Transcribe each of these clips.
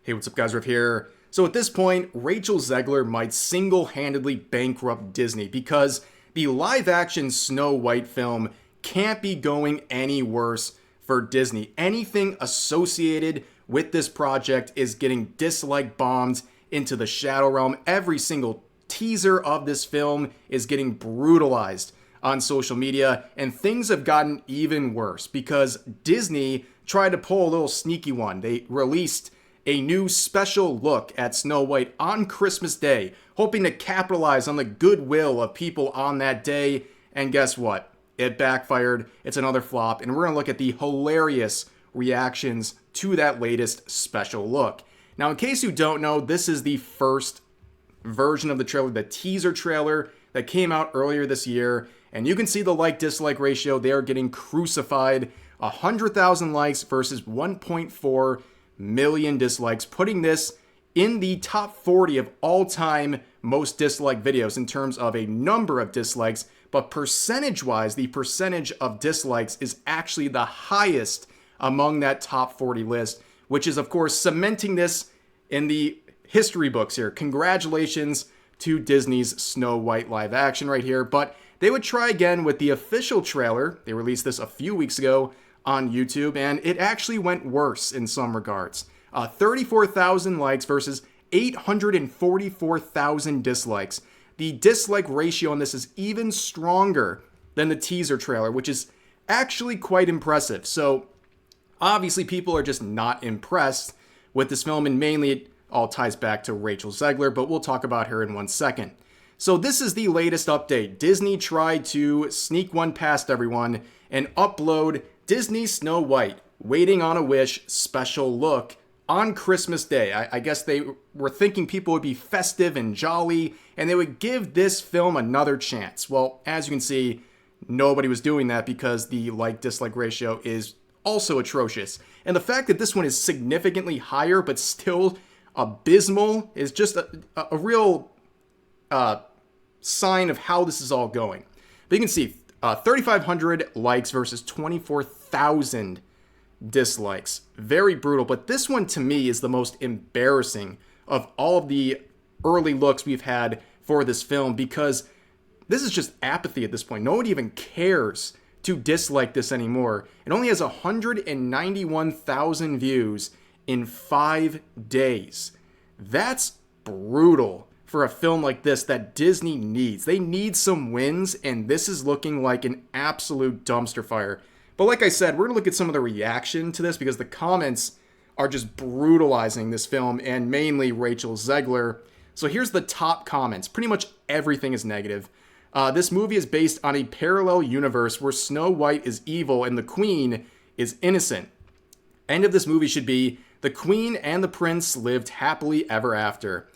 Hey, what's up, guys? Riff here. So at this point, Rachel Zegler might single-handedly bankrupt Disney because the live-action Snow White film can't be going any worse for Disney. Anything associated with this project is getting dislike bombed into the shadow realm. Every single teaser of this film is getting brutalized on social media, and things have gotten even worse because Disney tried to pull a little sneaky one. They released a new special look at Snow White on Christmas Day, hoping to capitalize on the goodwill of people on that day. And guess what? It backfired. It's another flop. And we're going to look at the hilarious reactions to that latest special look. Now, in case you don't know, this is the first version of the trailer, the teaser trailer that came out earlier this year. And you can see the like-dislike ratio. They are getting crucified. 100,000 likes versus 1.4 million dislikes, putting this in the top 40 of all-time most disliked videos in terms of a number of dislikes, but percentage-wise, the percentage of dislikes is actually the highest among that top 40 list, which is, of course, cementing this in the history books here. Congratulations to Disney's Snow White live action right here, but they would try again with the official trailer. They released this a few weeks ago on YouTube, and it actually went worse in some regards. 34,000 likes versus 844,000 dislikes. The dislike ratio on this is even stronger than the teaser trailer, which is actually quite impressive. So obviously people are just not impressed with this film, and mainly it all ties back to Rachel Zegler, but we'll talk about her in 1 second. So this is the latest update. Disney tried to sneak one past everyone and upload Disney Snow White, Waiting on a Wish special look on Christmas Day. I guess they were thinking people would be festive and jolly, and they would give this film another chance. Well, as you can see, nobody was doing that because the like-dislike ratio is also atrocious. And the fact that this one is significantly higher but still abysmal is just a real sign of how this is all going. But you can see 3,500 likes versus 24,000 dislikes. Very brutal, but this one to me is the most embarrassing of all of the early looks we've had for this film, because this is just apathy at this point. Nobody even cares to dislike this anymore. It only has 191,000 views in 5 days. That's brutal for a film like this that Disney needs. They need some wins, and this is looking like an absolute dumpster fire. But like I said, we're going to look at some of the reaction to this because the comments are just brutalizing this film, and mainly Rachel Zegler. So here's the top comments. Pretty much everything is negative. This movie is based on a parallel universe where Snow White is evil and the Queen is innocent. End of this movie should be, the Queen and the Prince lived happily ever after.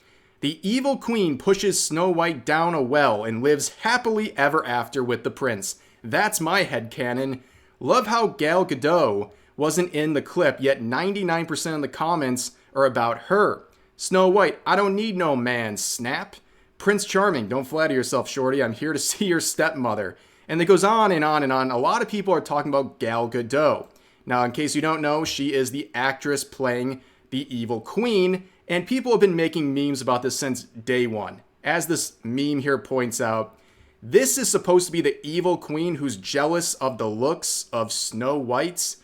The evil Queen pushes Snow White down a well and lives happily ever after with the Prince. That's my headcanon. Love how Gal Gadot wasn't in the clip, yet 99% of the comments are about her. Snow White, I don't need no man, snap. Prince Charming, don't flatter yourself, shorty. I'm here to see your stepmother. And it goes on and on and on. A lot of people are talking about Gal Gadot. Now, in case you don't know, she is the actress playing the evil Queen, and people have been making memes about this since day one. As this meme here points out, this is supposed to be the evil Queen who's jealous of the looks of Snow White's.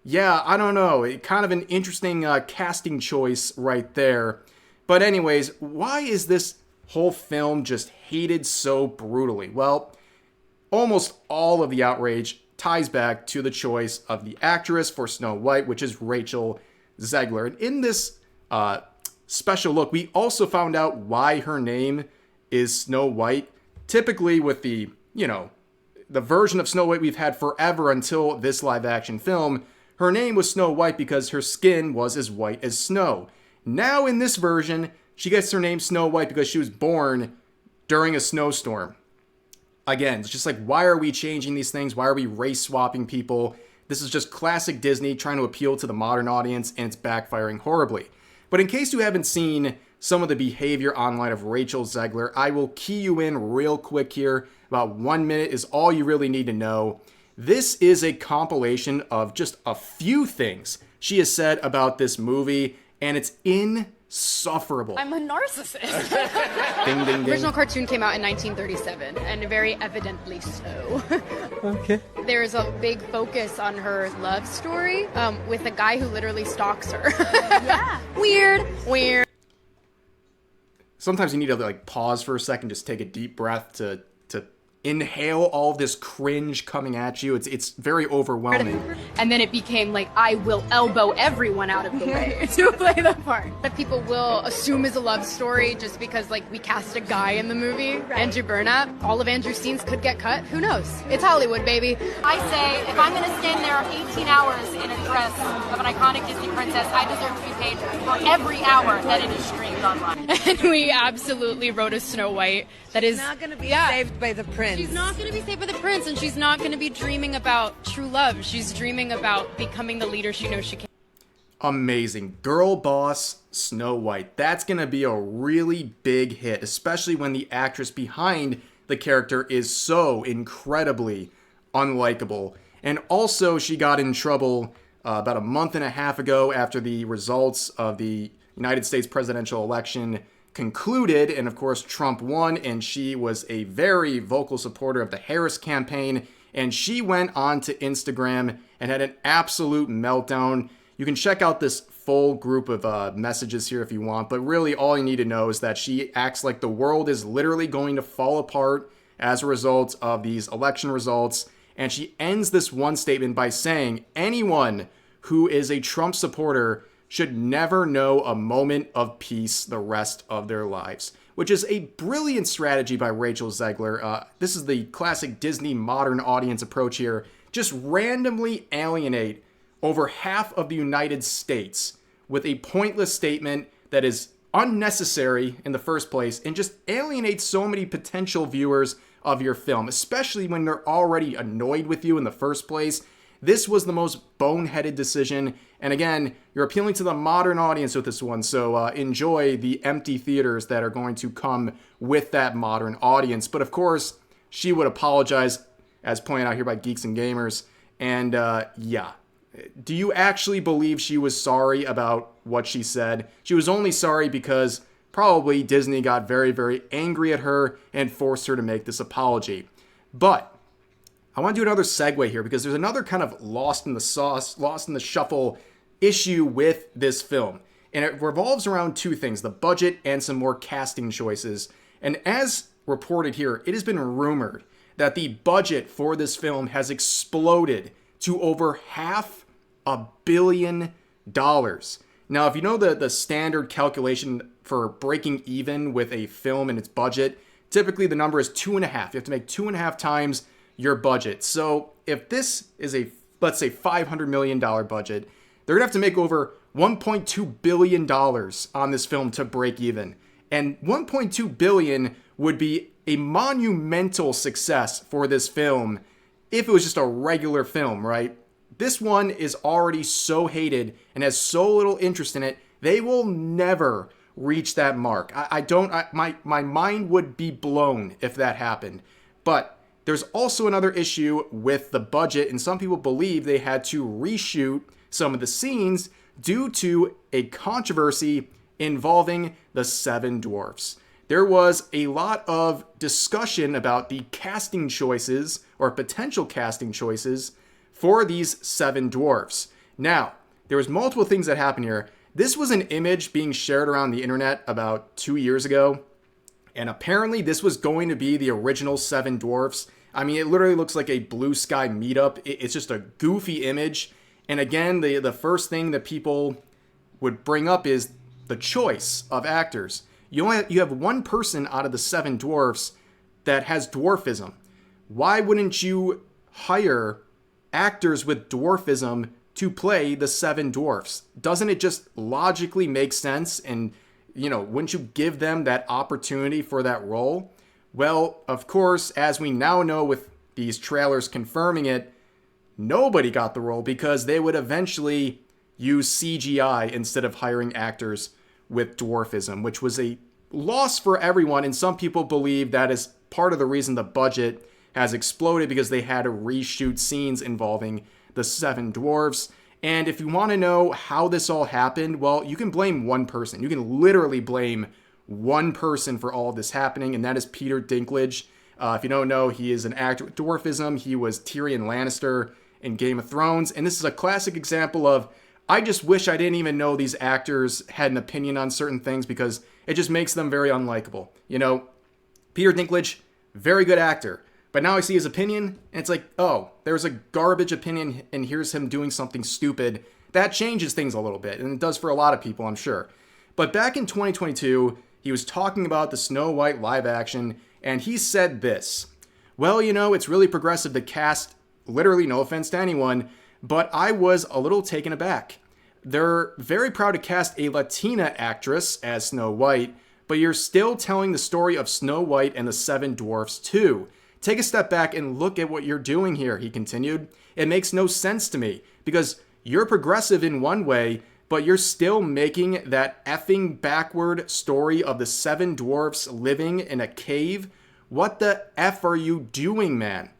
Yeah, I don't know. Kind of an interesting casting choice right there. But anyways, why is this whole film just hated so brutally? Well, almost all of the outrage ties back to the choice of the actress for Snow White, which is Rachel Zegler. And in this special look, we also found out why her name is Snow White. Typically with the version of Snow White we've had forever until this live action film, her name was Snow White because her skin was as white as snow. Now in this version, she gets her name Snow White because she was born during a snowstorm. Again, it's just like, why are we changing these things? Why are we race swapping people? This is just classic Disney trying to appeal to the modern audience, and it's backfiring horribly. But in case you haven't seen some of the behavior online of Rachel Zegler, I will key you in real quick here. About 1 minute is all you really need to know. This is a compilation of just a few things she has said about this movie, and it's insufferable. I'm a narcissist. Ding, ding, ding. The original cartoon came out in 1937, and very evidently so. Okay. There's a big focus on her love story with a guy who literally stalks her. Yeah. Weird. Sometimes you need to like pause for a second, just take a deep breath to inhale all of this cringe coming at you. It's very overwhelming. And then it became like, I will elbow everyone out of the way to play the part. That people will assume is a love story just because like we cast a guy in the movie, Andrew Burnap. All of Andrew's scenes could get cut. Who knows? It's Hollywood, baby. I say, if I'm going to stand there 18 hours in a dress of an iconic Disney princess, I deserve to be paid for every hour that it is streamed online. And we absolutely wrote a Snow White that is not going to be saved by the prince. She's not going to be saved by the prince, and she's not going to be dreaming about true love. She's dreaming about becoming the leader she knows she can. Amazing. Girl boss Snow White. That's going to be a really big hit, especially when the actress behind the character is so incredibly unlikable. And also, she got in trouble about a month and a half ago after the results of the United States presidential election concluded, and of course Trump won, and she was a very vocal supporter of the Harris campaign, and she went on to Instagram and had an absolute meltdown. You can check out this full group of messages here if you want, but really all you need to know is that she acts like the world is literally going to fall apart as a result of these election results, and she ends this one statement by saying anyone who is a Trump supporter should never know a moment of peace the rest of their lives, which is a brilliant strategy by Rachel Zegler. This is the classic Disney modern audience approach here. Just randomly alienate over half of the United States with a pointless statement that is unnecessary in the first place, and just alienate so many potential viewers of your film, especially when they're already annoyed with you in the first place. This was the most boneheaded decision. And again, you're appealing to the modern audience with this one. So enjoy the empty theaters that are going to come with that modern audience. But of course, she would apologize, as pointed out here by Geeks and Gamers. And yeah, do you actually believe she was sorry about what she said? She was only sorry because probably Disney got very, very angry at her and forced her to make this apology. But I want to do another segue here because there's another kind of lost in the sauce, lost in the shuffle issue with this film. And it revolves around two things, the budget and some more casting choices. And as reported here, it has been rumored that the budget for this film has exploded to over $500 million. Now, if you know the standard calculation for breaking even with a film and its budget, typically the number is 2.5. You have to make 2.5 times your budget. So if this is a, let's say, $500 million budget, they're gonna have to make over $1.2 billion on this film to break even. And $1.2 billion would be a monumental success for this film if it was just a regular film, right? This one is already so hated and has so little interest in it, they will never reach that mark. My mind would be blown if that happened. But there's also another issue with the budget, and some people believe they had to reshoot some of the scenes due to a controversy involving the Seven Dwarfs. There was a lot of discussion about the casting choices, or potential casting choices, for these Seven Dwarfs. Now, there was multiple things that happened here. This was an image being shared around the internet about 2 years ago. And apparently this was going to be the original Seven Dwarfs. I mean, it literally looks like a blue sky meetup. It's just a goofy image. And again, the first thing that people would bring up is the choice of actors. You have one person out of the Seven Dwarfs that has dwarfism. Why wouldn't you hire actors with dwarfism to play the Seven Dwarfs? Doesn't it just logically make sense? And wouldn't you give them that opportunity for that role? Well, of course, as we now know with these trailers confirming it, nobody got the role because they would eventually use CGI instead of hiring actors with dwarfism, which was a loss for everyone. And some people believe that is part of the reason the budget has exploded, because they had to reshoot scenes involving the Seven Dwarfs. And if you want to know how this all happened, well, you can blame one person. You can literally blame one person for all of this happening, and that is Peter Dinklage. If you don't know, he is an actor with dwarfism. He was Tyrion Lannister in Game of Thrones, and this is a classic example of, I just wish I didn't even know these actors had an opinion on certain things, because it just makes them very unlikable. You know, Peter Dinklage, very good actor. But now I see his opinion, and it's like, oh, there's a garbage opinion, and here's him doing something stupid. That changes things a little bit, and it does for a lot of people, I'm sure. But back in 2022, he was talking about the Snow White live action, and he said this. Well, you know, it's really progressive to cast, literally no offense to anyone, but I was a little taken aback. They're very proud to cast a Latina actress as Snow White, but you're still telling the story of Snow White and the Seven Dwarfs too. Take a step back and look at what you're doing here, he continued. It makes no sense to me, because you're progressive in one way, but you're still making that effing backward story of the Seven Dwarfs living in a cave. What the F are you doing, man?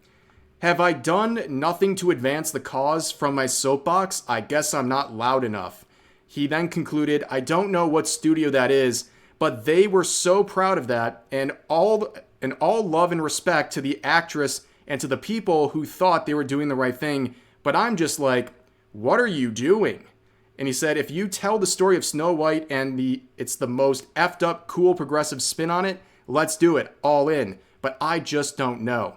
Have I done nothing to advance the cause from my soapbox? I guess I'm not loud enough. He then concluded, I don't know what studio that is, but they were so proud of that, and all love and respect to the actress and to the people who thought they were doing the right thing. But I'm just like, what are you doing? And he said, if you tell the story of Snow White and it's the most effed up, cool, progressive spin on it, let's do it, all in. But I just don't know.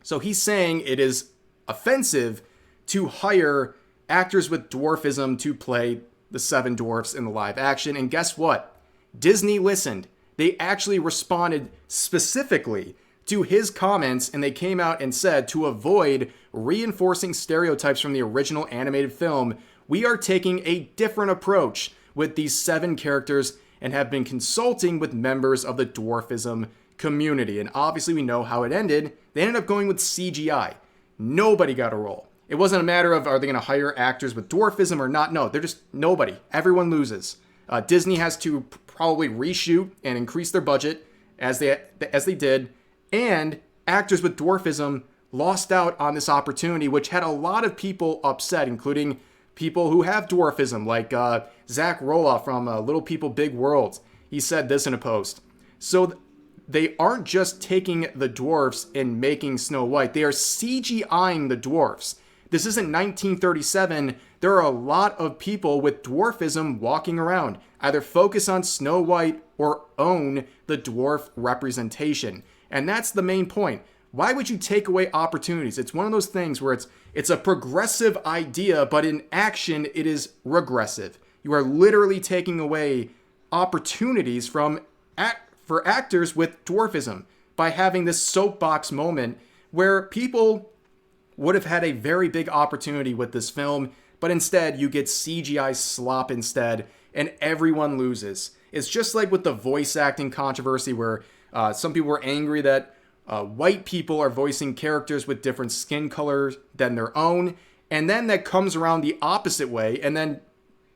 So he's saying it is offensive to hire actors with dwarfism to play the Seven Dwarfs in the live action. And guess what? Disney listened. They actually responded specifically to his comments, and they came out and said, to avoid reinforcing stereotypes from the original animated film, we are taking a different approach with these 7 characters and have been consulting with members of the dwarfism community. And obviously we know how it ended. They ended up going with CGI. Nobody got a role. It wasn't a matter of, are they going to hire actors with dwarfism or not? No, they're just nobody. Everyone loses. Disney has to probably reshoot and increase their budget as they did, and actors with dwarfism lost out on this opportunity, which had a lot of people upset, including people who have dwarfism, like Zack from Little People Big Worlds. He said this in a post. So they aren't just taking the dwarfs and making Snow White, they are CGIing the dwarfs. This isn't 1937. There are a lot of people with dwarfism walking around. Either focus on Snow White or own the dwarf representation. And that's the main point. Why would you take away opportunities? It's one of those things where it's a progressive idea, but in action, it is regressive. You are literally taking away opportunities for actors with dwarfism by having this soapbox moment where people would have had a very big opportunity with this film, but instead you get CGI slop instead, and everyone loses. It's just like with the voice acting controversy where some people were angry that white people are voicing characters with different skin colors than their own, and then that comes around the opposite way, and then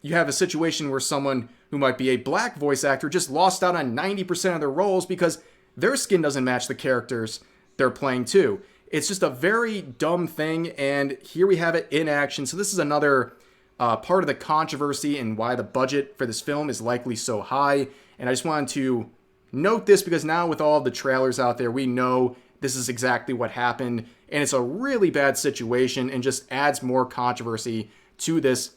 you have a situation where someone who might be a black voice actor just lost out on 90% of their roles because their skin doesn't match the characters they're playing too. It's just a very dumb thing, and here we have it in action. So this is another part of the controversy and why the budget for this film is likely so high. And I just wanted to note this because now with all of the trailers out there, we know this is exactly what happened. And it's a really bad situation and just adds more controversy to this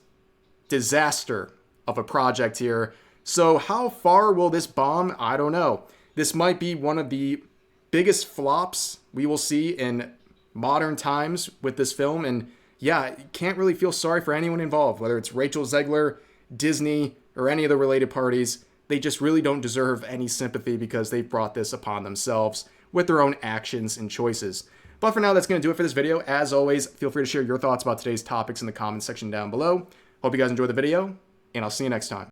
disaster of a project here. So how far will this bomb? I don't know. This might be one of the biggest flops we will see in modern times with this film. And yeah, you can't really feel sorry for anyone involved, whether it's Rachel Zegler, Disney, or any of the related parties. They just really don't deserve any sympathy because they've brought this upon themselves with their own actions and choices. But for now, that's going to do it for this video. As always, feel free to share your thoughts about today's topics in the comments section down below. Hope you guys enjoyed the video, and I'll see you next time.